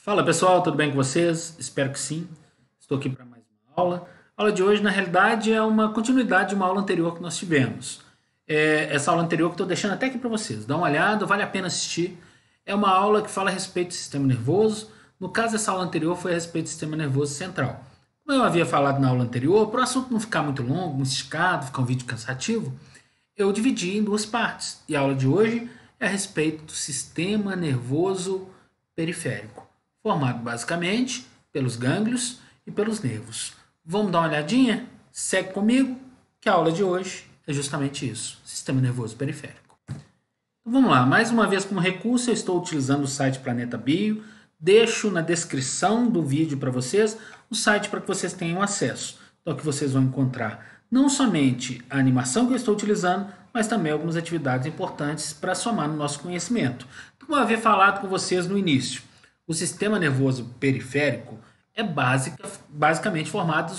Fala pessoal, tudo bem com vocês? Espero que sim. Estou aqui para mais uma aula. A aula de hoje, na realidade, é uma continuidade de uma aula anterior que nós tivemos. Essa aula anterior que estou deixando até aqui para vocês. Dá uma olhada, vale a pena assistir. É uma aula que fala a respeito do sistema nervoso. No caso, essa aula anterior foi a respeito do sistema nervoso central. Como eu havia falado na aula anterior, para o assunto não ficar muito longo, muito esticado, ficar um vídeo cansativo, eu dividi em duas partes. E a aula de hoje é a respeito do sistema nervoso periférico, formado basicamente pelos gânglios e pelos nervos. Vamos dar uma olhadinha? Segue comigo, que a aula de hoje é justamente isso, sistema nervoso periférico. Então vamos lá, mais uma vez como recurso eu estou utilizando o site Planeta Bio, deixo na descrição do vídeo para vocês o site para que vocês tenham acesso. Então aqui vocês vão encontrar não somente a animação que eu estou utilizando, mas também algumas atividades importantes para somar no nosso conhecimento. Como eu havia falado com vocês no início, o sistema nervoso periférico é basicamente formado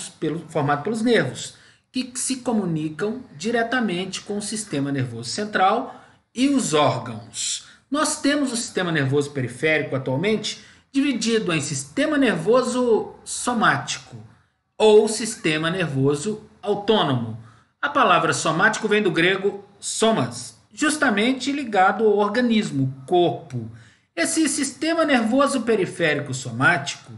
pelos nervos, que se comunicam diretamente com o sistema nervoso central e os órgãos. Nós temos o sistema nervoso periférico atualmente dividido em sistema nervoso somático ou sistema nervoso autônomo. A palavra somático vem do grego somas, justamente ligado ao organismo, corpo. Esse sistema nervoso periférico somático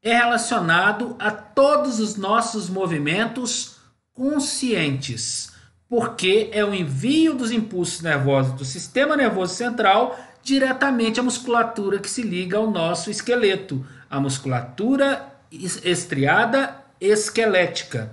é relacionado a todos os nossos movimentos conscientes, porque é o envio dos impulsos nervosos do sistema nervoso central diretamente à musculatura que se liga ao nosso esqueleto, a musculatura estriada esquelética.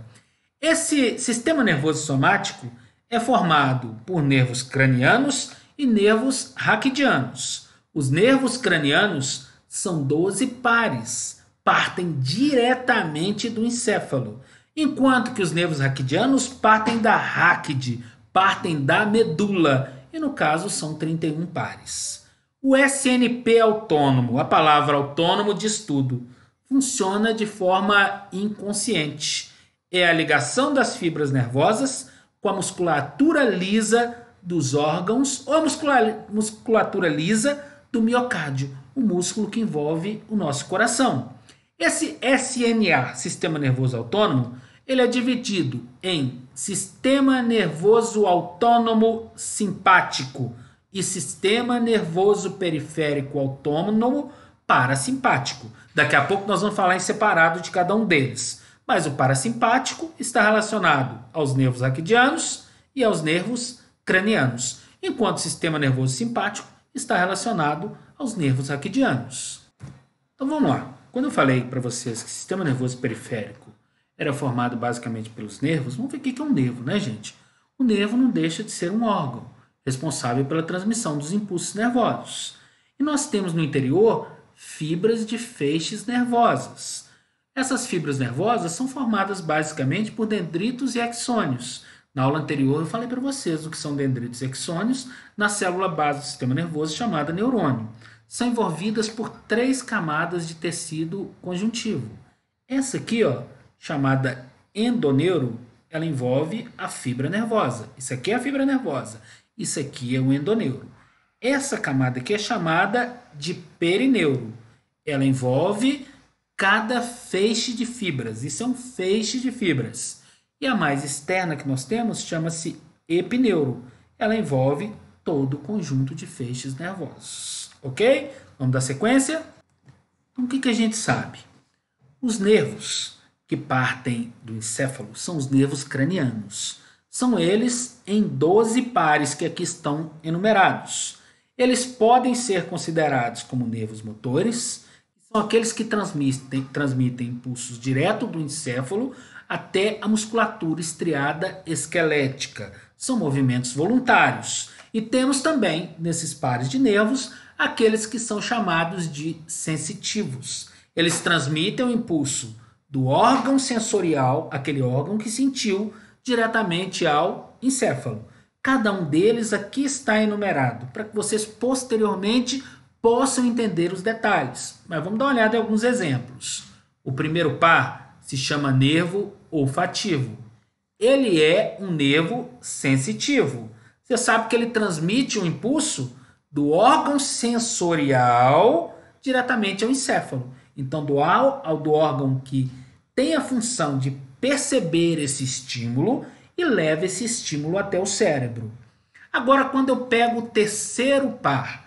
Esse sistema nervoso somático é formado por nervos cranianos e nervos raquidianos. Os nervos cranianos são 12 pares, partem diretamente do encéfalo, enquanto que os nervos raquidianos partem da ráquide, partem da medula, e no caso são 31 pares. O SNP autônomo, a palavra autônomo diz tudo, funciona de forma inconsciente. É a ligação das fibras nervosas com a musculatura lisa dos órgãos ou a musculatura lisa do miocárdio, o músculo que envolve o nosso coração. Esse SNA, Sistema Nervoso Autônomo, ele é dividido em Sistema Nervoso Autônomo Simpático e Sistema Nervoso Periférico Autônomo Parasimpático. Daqui a pouco nós vamos falar em separado de cada um deles. Mas o parasimpático está relacionado aos nervos raquidianos e aos nervos cranianos, enquanto o sistema nervoso simpático está relacionado aos nervos raquidianos. Então vamos lá. Quando eu falei para vocês que o sistema nervoso periférico era formado basicamente pelos nervos, vamos ver o que é um nervo, né, gente? O nervo não deixa de ser um órgão responsável pela transmissão dos impulsos nervosos. E nós temos no interior fibras de feixes nervosas. Essas fibras nervosas são formadas basicamente por dendritos e axônios. Na aula anterior eu falei para vocês o que são dendritos e axônios na célula base do sistema nervoso chamada neurônio. São envolvidas por 3 camadas de tecido conjuntivo. Essa aqui, chamada endoneuro, ela envolve a fibra nervosa. Isso aqui é a fibra nervosa. Isso aqui é o endoneuro. Essa camada aqui é chamada de perineuro. Ela envolve cada feixe de fibras. Isso é um feixe de fibras. E a mais externa que nós temos chama-se epineuro. Ela envolve todo o conjunto de feixes nervosos. Ok? Vamos dar sequência? Então, o que a gente sabe? Os nervos que partem do encéfalo são os nervos cranianos. São eles em 12 pares que aqui estão enumerados. Eles podem ser considerados como nervos motores, são aqueles que transmitem impulsos direto do encéfalo até a musculatura estriada esquelética. São movimentos voluntários. E temos também, nesses pares de nervos, aqueles que são chamados de sensitivos. Eles transmitem o impulso do órgão sensorial, aquele órgão que sentiu, diretamente ao encéfalo. Cada um deles aqui está enumerado, para que vocês posteriormente possam entender os detalhes. Mas vamos dar uma olhada em alguns exemplos. O primeiro par se chama nervo olfativo. Ele é um nervo sensitivo. Você sabe que ele transmite o impulso do órgão sensorial diretamente ao encéfalo. Então, do órgão que tem a função de perceber esse estímulo e leva esse estímulo até o cérebro. Agora, quando eu pego o terceiro par,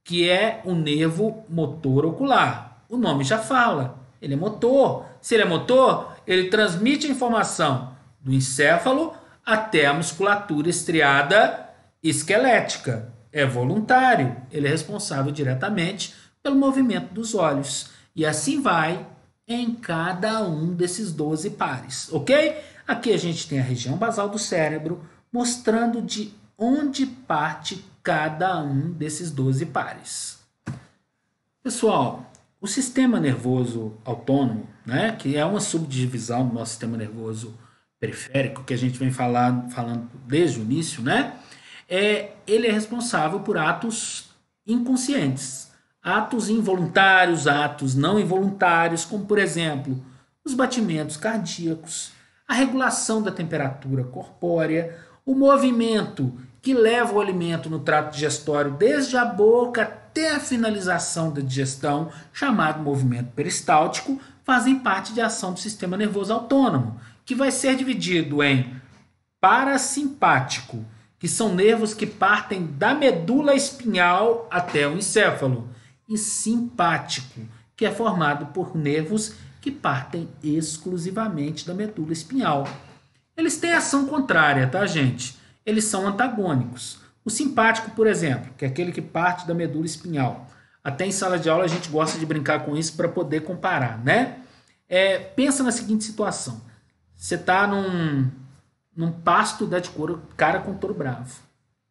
que é o nervo motor ocular, o nome já fala, ele é motor. Se ele é motor, ele transmite a informação do encéfalo até a musculatura estriada esquelética. É voluntário, ele é responsável diretamente pelo movimento dos olhos. E assim vai em cada um desses 12 pares, ok? Aqui a gente tem a região basal do cérebro, mostrando de onde parte cada um desses 12 pares. Pessoal, o sistema nervoso autônomo, né, que é uma subdivisão do nosso sistema nervoso periférico, que a gente vem falando desde o início, né, ele é responsável por atos inconscientes, atos involuntários, atos não involuntários, como, por exemplo, os batimentos cardíacos, a regulação da temperatura corpórea, o movimento que leva o alimento no trato digestório desde a boca até a finalização da digestão, chamado movimento peristáltico, fazem parte de ação do sistema nervoso autônomo, que vai ser dividido em parasimpático, que são nervos que partem da medula espinhal até o encéfalo, e simpático, que é formado por nervos que partem exclusivamente da medula espinhal. Eles têm ação contrária, tá, gente? Eles são antagônicos. O simpático, por exemplo, que é aquele que parte da medula espinhal. Até em sala de aula a gente gosta de brincar com isso para poder comparar, né? Pensa na seguinte situação. Você está num pasto de cara com touro bravo.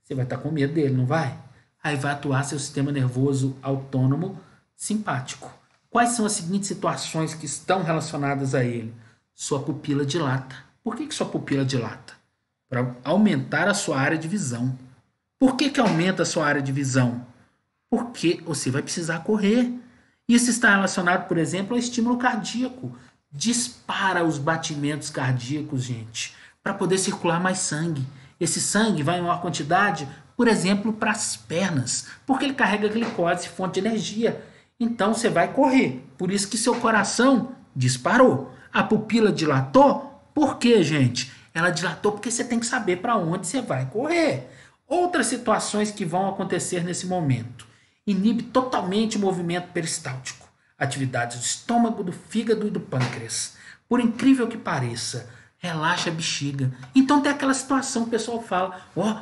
Você vai estar com medo dele, não vai? Aí vai atuar seu sistema nervoso autônomo simpático. Quais são as seguintes situações que estão relacionadas a ele? Sua pupila dilata. Por que sua pupila dilata? Para aumentar a sua área de visão. Por que aumenta a sua área de visão? Porque você vai precisar correr. Isso está relacionado, por exemplo, ao estímulo cardíaco. Dispara os batimentos cardíacos, gente, para poder circular mais sangue. Esse sangue vai em maior quantidade, por exemplo, para as pernas, porque ele carrega glicose, fonte de energia. Então você vai correr. Por isso que seu coração disparou. A pupila dilatou. Por quê, gente? Ela dilatou porque você tem que saber para onde você vai correr. Outras situações que vão acontecer nesse momento. Inibe totalmente o movimento peristáltico. Atividades do estômago, do fígado e do pâncreas. Por incrível que pareça, relaxa a bexiga. Então tem aquela situação que o pessoal fala,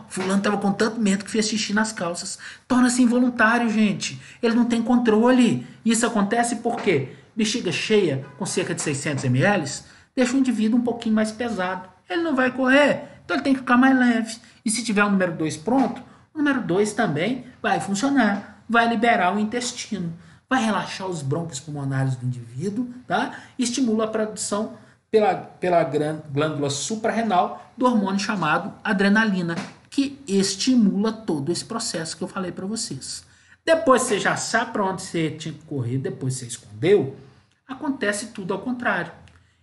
fulano estava com tanto medo que fez xixi nas calças. Torna-se involuntário, gente. Ele não tem controle. Isso acontece por quê? Bexiga cheia, com cerca de 600 ml, deixa o indivíduo um pouquinho mais pesado. Ele não vai correr, então ele tem que ficar mais leve. E se tiver o número 2 pronto, o número 2 também vai funcionar. Vai liberar o intestino. Vai relaxar os brônquios pulmonares do indivíduo, tá? E estimula a produção pela glândula suprarrenal do hormônio chamado adrenalina, que estimula todo esse processo que eu falei para vocês. Depois você já sabe para onde você tinha que correr, depois você escondeu, acontece tudo ao contrário.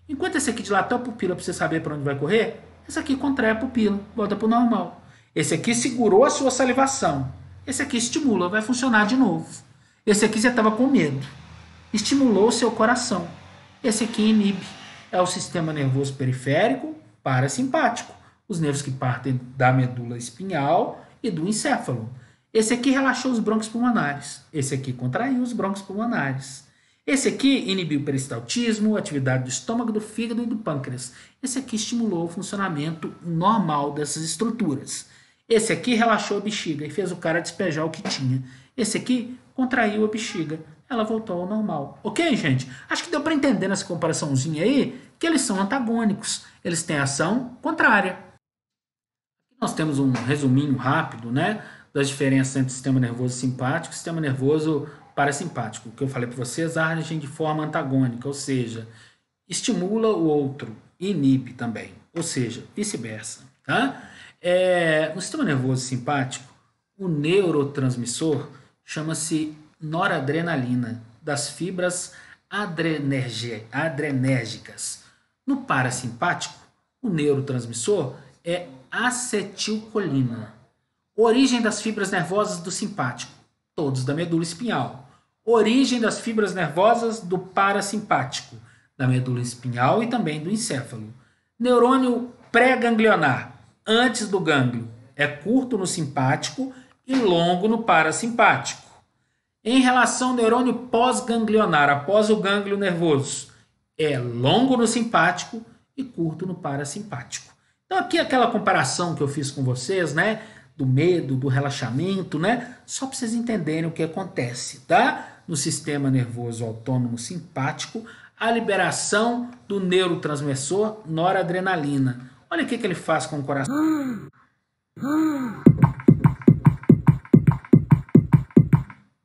Enquanto esse aqui dilatou a pupila para você saber para onde vai correr, esse aqui contrai a pupila, volta para o normal. Esse aqui segurou a sua salivação. Esse aqui estimula, vai funcionar de novo. Esse aqui você estava com medo. Estimulou o seu coração. Esse aqui inibe. É o sistema nervoso periférico parasimpático. Os nervos que partem da medula espinhal e do encéfalo. Esse aqui relaxou os brônquios pulmonares. Esse aqui contraiu os brônquios pulmonares. Esse aqui inibiu o peristaltismo, atividade do estômago, do fígado e do pâncreas. Esse aqui estimulou o funcionamento normal dessas estruturas. Esse aqui relaxou a bexiga e fez o cara despejar o que tinha. Esse aqui contraiu a bexiga. Ela voltou ao normal. Ok, gente? Acho que deu para entender nessa comparaçãozinha aí que eles são antagônicos. Eles têm ação contrária. Aqui nós temos um resuminho rápido, né, das diferenças entre o sistema nervoso simpático e o sistema nervoso parasimpático. O que eu falei para vocês, agem de forma antagônica, ou seja, estimula o outro e inibe também, ou seja, vice-versa. Tá? No sistema nervoso simpático, o neurotransmissor chama-se noradrenalina, das fibras adrenérgicas. No parasimpático, o neurotransmissor é acetilcolina. Origem das fibras nervosas do simpático, todos da medula espinhal. origem das fibras nervosas do parasimpático, da medula espinhal e também do encéfalo. Neurônio pré-ganglionar, antes do gânglio, é curto no simpático e longo no parasimpático. Em relação ao neurônio pós-ganglionar, após o gânglio nervoso, é longo no simpático e curto no parasimpático. Então aqui aquela comparação que eu fiz com vocês, né, do medo, do relaxamento, né, só para vocês entenderem o que acontece, tá? No sistema nervoso autônomo simpático, a liberação do neurotransmissor noradrenalina. Olha o que ele faz com o coração.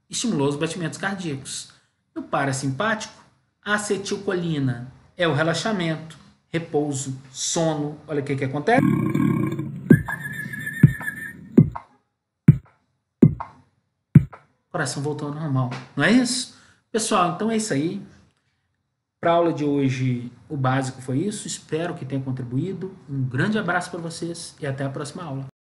Estimulou os batimentos cardíacos. No parasimpático, a acetilcolina é o relaxamento, repouso, sono. Olha o que acontece. O coração voltou ao normal, não é isso? Pessoal, então é isso aí. Para a aula de hoje, o básico foi isso. Espero que tenha contribuído. Um grande abraço para vocês e até a próxima aula.